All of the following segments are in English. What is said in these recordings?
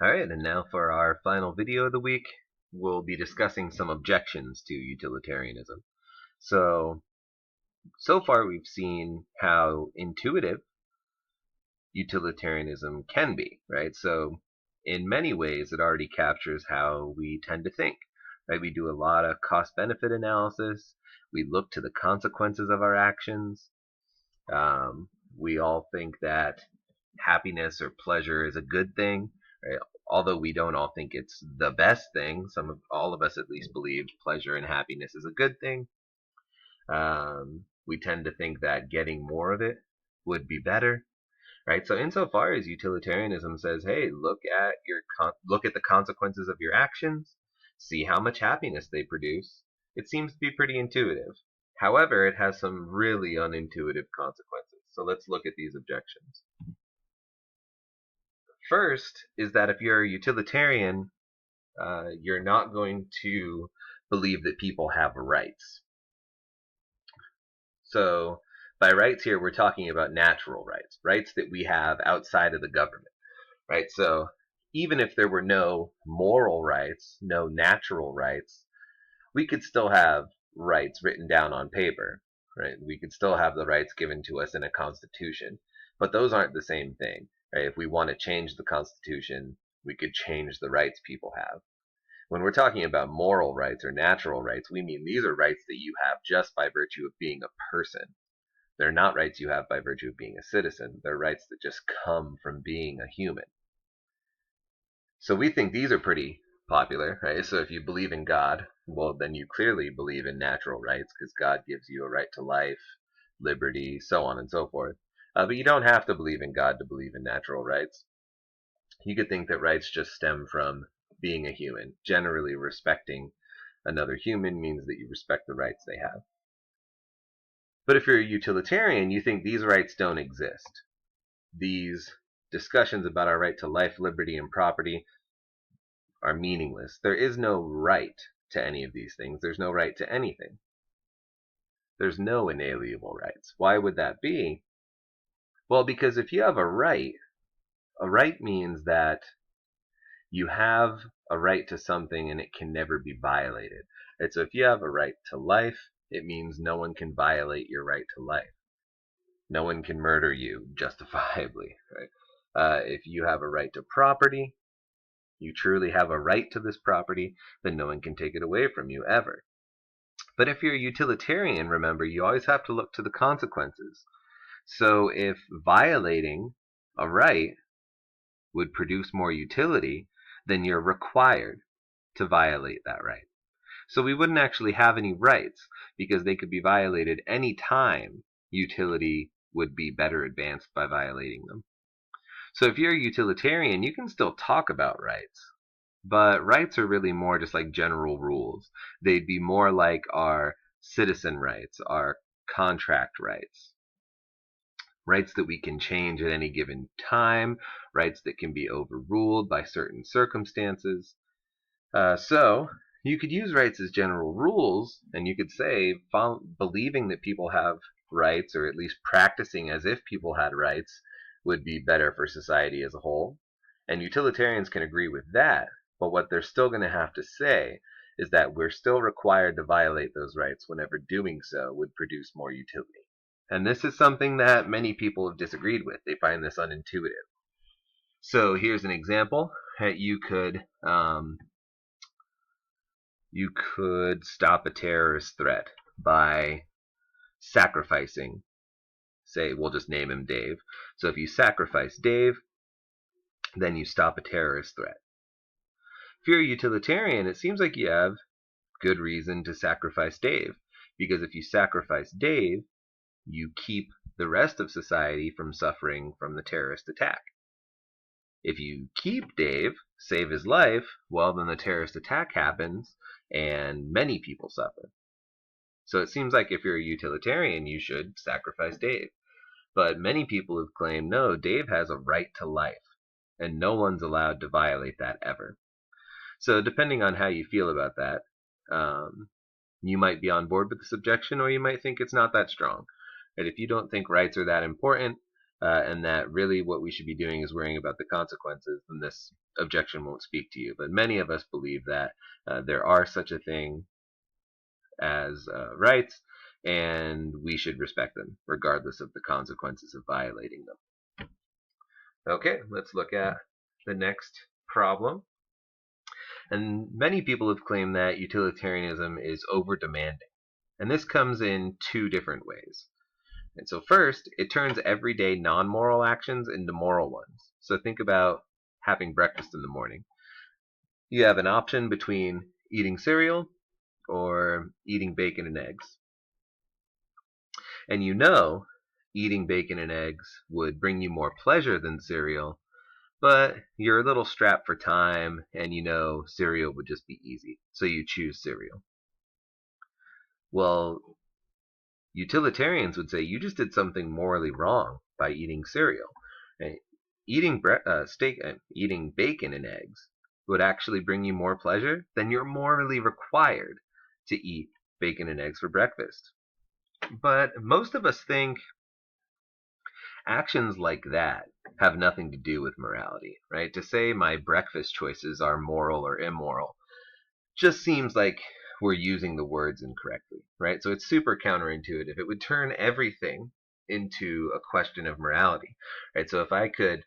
Alright, and now for our final video of the week, we'll be discussing some objections to utilitarianism. So far we've seen how intuitive utilitarianism can be, right? So in many ways it already captures how we tend to think, right? We do a lot of cost-benefit analysis. We look to the consequences of our actions. We all think that happiness or pleasure is a good thing, right? Although we don't all think it's the best thing, all of us at least believe pleasure and happiness is a good thing. We tend to think that getting more of it would be better, right? So insofar as utilitarianism says, hey, look at the consequences of your actions, see how much happiness they produce, it seems to be pretty intuitive. However, it has some really unintuitive consequences. So let's look at these objections. First is that if you're a utilitarian, you're not going to believe that people have rights. So by rights here, we're talking about natural rights, rights that we have outside of the government, right? So even if there were no moral rights, no natural rights, we could still have rights written down on paper, right? We could still have the rights given to us in a constitution, but those aren't the same thing, right? If we want to change the constitution, we could change the rights people have. When we're talking about moral rights or natural rights, we mean these are rights that you have just by virtue of being a person. They're not rights you have by virtue of being a citizen. They're rights that just come from being a human. So we think these are pretty popular, right? So if you believe in God, well, then you clearly believe in natural rights because God gives you a right to life, liberty, so on and so forth. But you don't have to believe in God to believe in natural rights. You could think that rights just stem from being a human. Generally, respecting another human means that you respect the rights they have. But if you're a utilitarian, you think these rights don't exist. These discussions about our right to life, liberty, and property are meaningless. There is no right to any of these things. There's no right to anything. There's no inalienable rights. Why would that be? Well, because if you have a right means that you have a right to something and it can never be violated. Right? So if you have a right to life, it means no one can violate your right to life. No one can murder you justifiably. Right? If you have a right to property, you truly have a right to this property, then no one can take it away from you ever. But if you're a utilitarian, remember, you always have to look to the consequences. So if violating a right would produce more utility, then you're required to violate that right. So we wouldn't actually have any rights because they could be violated any time utility would be better advanced by violating them. So if you're a utilitarian, you can still talk about rights, but rights are really more just like general rules. They'd be more like our citizen rights, our contract rights. Rights that we can change at any given time, rights that can be overruled by certain circumstances. So you could use rights as general rules, and you could say believing that people have rights, or at least practicing as if people had rights, would be better for society as a whole. And utilitarians can agree with that, but what they're still going to have to say is that we're still required to violate those rights whenever doing so would produce more utility. And this is something that many people have disagreed with. They find this unintuitive. So here's an example. You could stop a terrorist threat by sacrificing, say, we'll just name him Dave. So if you sacrifice Dave, then you stop a terrorist threat. If you're a utilitarian, it seems like you have good reason to sacrifice Dave, because if you sacrifice Dave, you keep the rest of society from suffering from the terrorist attack. If you keep Dave, save his life, well, then the terrorist attack happens and many people suffer. So it seems like if you're a utilitarian, you should sacrifice Dave. But many people have claimed, no, Dave has a right to life, and no one's allowed to violate that ever. So depending on how you feel about that, you might be on board with this objection, or you might think it's not that strong. And if you don't think rights are that important, and that really what we should be doing is worrying about the consequences, then this objection won't speak to you. But many of us believe that there are such a thing as rights, and we should respect them, regardless of the consequences of violating them. Okay, let's look at the next problem. And many people have claimed that utilitarianism is over-demanding. And this comes in two different ways. And so first, it turns everyday non-moral actions into moral ones. So think about having breakfast in the morning. You have an option between eating cereal or eating bacon and eggs. And you know eating bacon and eggs would bring you more pleasure than cereal, but you're a little strapped for time and you know cereal would just be easy, so you choose cereal. Well, utilitarians would say you just did something morally wrong by eating cereal. Right? Eating eating bacon and eggs would actually bring you more pleasure, then you're morally required to eat bacon and eggs for breakfast. But most of us think actions like that have nothing to do with morality, right? To say my breakfast choices are moral or immoral just seems like we're using the words incorrectly, right? So it's super counterintuitive. It would turn everything into a question of morality, right? So if I could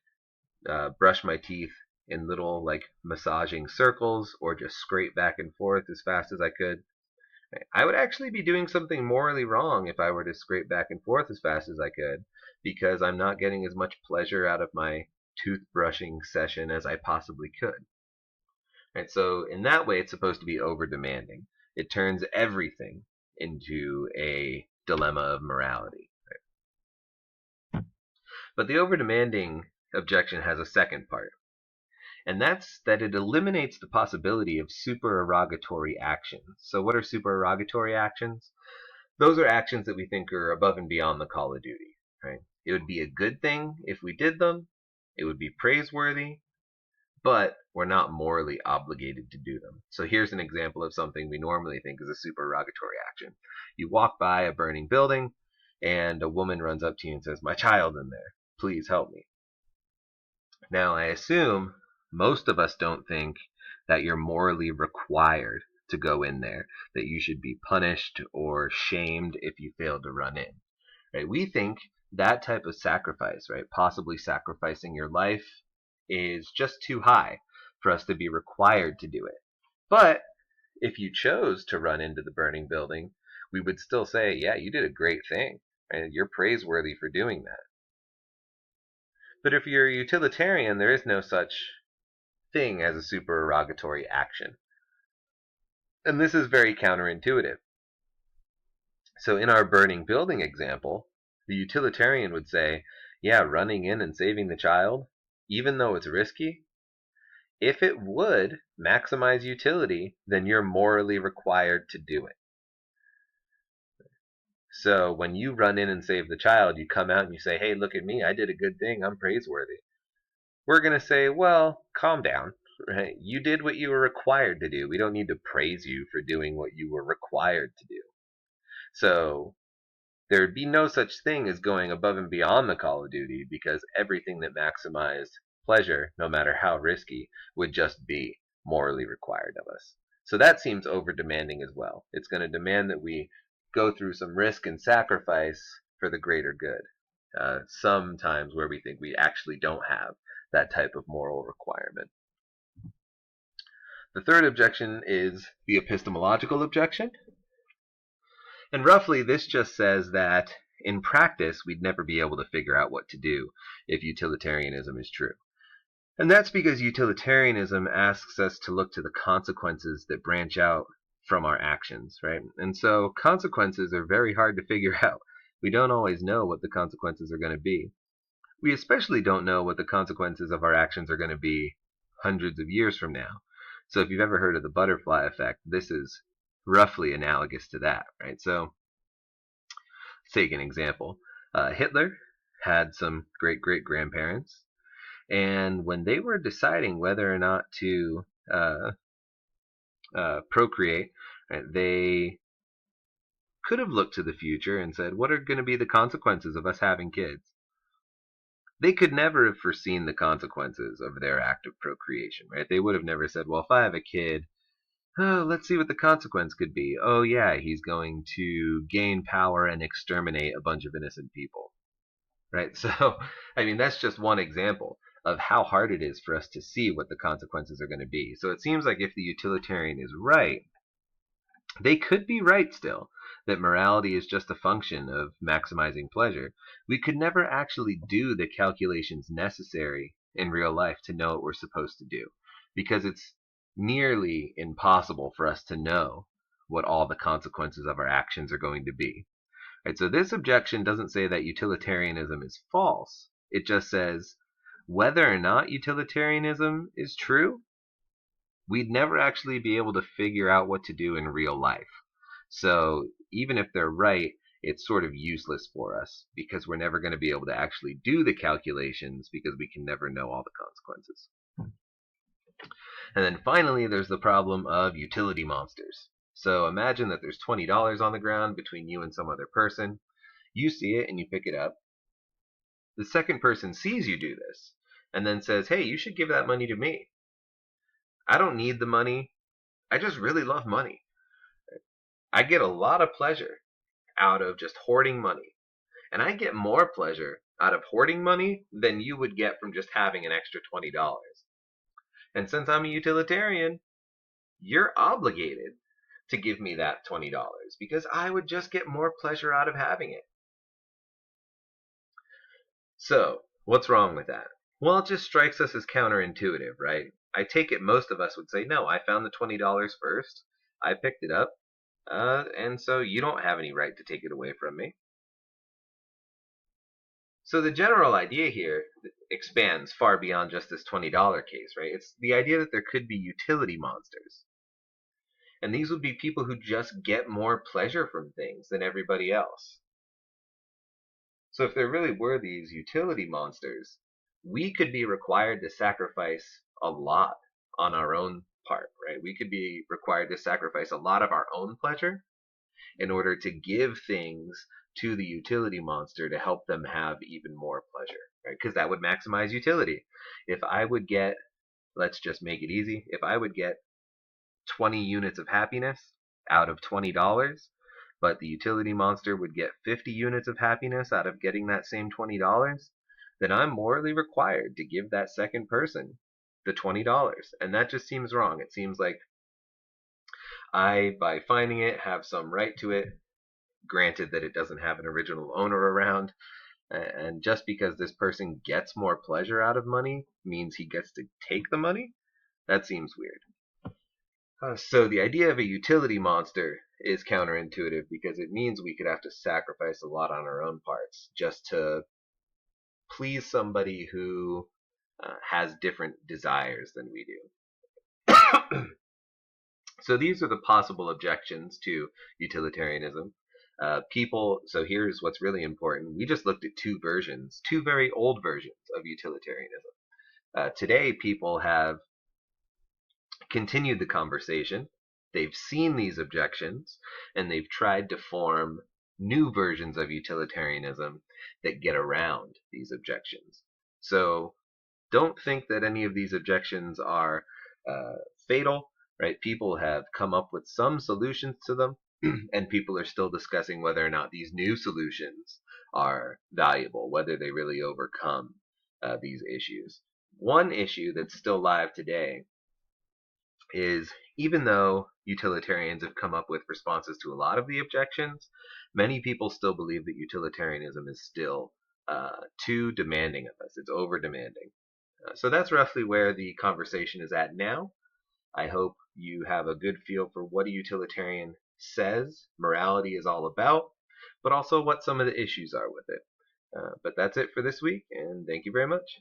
brush my teeth in little like massaging circles or just scrape back and forth as fast as I could, I would actually be doing something morally wrong if I were to scrape back and forth as fast as I could, because I'm not getting as much pleasure out of my toothbrushing session as I possibly could. And so in that way, it's supposed to be over demanding. It turns everything into a dilemma of morality. But the over demanding objection has a second part, and that's that it eliminates the possibility of supererogatory actions. So what are supererogatory actions? Those are actions that we think are above and beyond the call of duty, right? It would be a good thing if we did them. It would be praiseworthy, but we're not morally obligated to do them. So here's an example of something we normally think is a supererogatory action. You walk by a burning building, and a woman runs up to you and says, "My child's in there. Please help me." Now, I assume most of us don't think that you're morally required to go in there, that you should be punished or shamed if you fail to run in. Right? We think that type of sacrifice, right, possibly sacrificing your life, is just too high for us to be required to do it. But if you chose to run into the burning building, we would still say, yeah, you did a great thing, and you're praiseworthy for doing that. But if you're a utilitarian, there is no such thing as a supererogatory action. And this is very counterintuitive. So in our burning building example, the utilitarian would say, yeah, running in and saving the child, even though it's risky, if it would maximize utility, then you're morally required to do it. So when you run in and save the child, you come out and you say, hey, look at me, I did a good thing, I'm praiseworthy. We're going to say, well, calm down. Right? You did what you were required to do. We don't need to praise you for doing what you were required to do. So there would be no such thing as going above and beyond the call of duty, because everything that maximized pleasure, no matter how risky, would just be morally required of us. So that seems over demanding as well. It's going to demand that we go through some risk and sacrifice for the greater good. Sometimes where we think we actually don't have that type of moral requirement. The third objection is the epistemological objection. And roughly, this just says that in practice, we'd never be able to figure out what to do if utilitarianism is true. And that's because utilitarianism asks us to look to the consequences that branch out from our actions, right? And so consequences are very hard to figure out. We don't always know what the consequences are going to be. We especially don't know what the consequences of our actions are going to be hundreds of years from now. So if you've ever heard of the butterfly effect, this is roughly analogous to that, right? So let's take an example. Hitler had some great-great-grandparents, and when they were deciding whether or not to procreate, right, they could have looked to the future and said, what are going to be the consequences of us having kids? They could never have foreseen the consequences of their act of procreation, right? They would have never said, well, if I have a kid, oh, let's see what the consequence could be. Oh, yeah, he's going to gain power and exterminate a bunch of innocent people, right? So, I mean, that's just one example of how hard it is for us to see what the consequences are going to be. So it seems like if the utilitarian is right, they could be right still, that morality is just a function of maximizing pleasure. We could never actually do the calculations necessary in real life to know what we're supposed to do, because it's nearly impossible for us to know what all the consequences of our actions are going to be. Right, so this objection doesn't say that utilitarianism is false. It just says whether or not utilitarianism is true, we'd never actually be able to figure out what to do in real life. So even if they're right, it's sort of useless for us because we're never going to be able to actually do the calculations because we can never know all the consequences. And then finally, there's the problem of utility monsters. So imagine that there's $20 on the ground between you and some other person. You see it and you pick it up. The second person sees you do this and then says, hey, you should give that money to me. I don't need the money. I just really love money. I get a lot of pleasure out of just hoarding money. And I get more pleasure out of hoarding money than you would get from just having an extra $20. And since I'm a utilitarian, you're obligated to give me that $20 because I would just get more pleasure out of having it. So, what's wrong with that? Well, it just strikes us as counterintuitive, right? I take it most of us would say, no, I found the $20 first. I picked it up. And so you don't have any right to take it away from me. So the general idea here expands far beyond just this $20 case, right? It's the idea that there could be utility monsters. And these would be people who just get more pleasure from things than everybody else. So if there really were these utility monsters, we could be required to sacrifice a lot on our own part, right? We could be required to sacrifice a lot of our own pleasure in order to give things to the utility monster to help them have even more pleasure, right? Because that would maximize utility. If I would get, let's just make it easy, if I would get 20 units of happiness out of $20, but the utility monster would get 50 units of happiness out of getting that same $20, then I'm morally required to give that second person the $20. And that just seems wrong. It seems like I, by finding it, have some right to it, granted that it doesn't have an original owner around. And just because this person gets more pleasure out of money means he gets to take the money? That seems weird. So the idea of a utility monster is counterintuitive because it means we could have to sacrifice a lot on our own parts just to please somebody who has different desires than we do. So these are the possible objections to utilitarianism. So here's what's really important. We just looked at two versions, two very old versions of utilitarianism. Today, people have continued the conversation. They've seen these objections, and they've tried to form new versions of utilitarianism that get around these objections. So don't think that any of these objections are fatal, right? People have come up with some solutions to them, and people are still discussing whether or not these new solutions are valuable, whether they really overcome these issues. One issue that's still live today is even though utilitarians have come up with responses to a lot of the objections, many people still believe that utilitarianism is still too demanding of us. It's over demanding. So that's roughly where the conversation is at now. I hope you have a good feel for what a utilitarian says morality is all about, but also what some of the issues are with it. But that's it for this week, and thank you very much.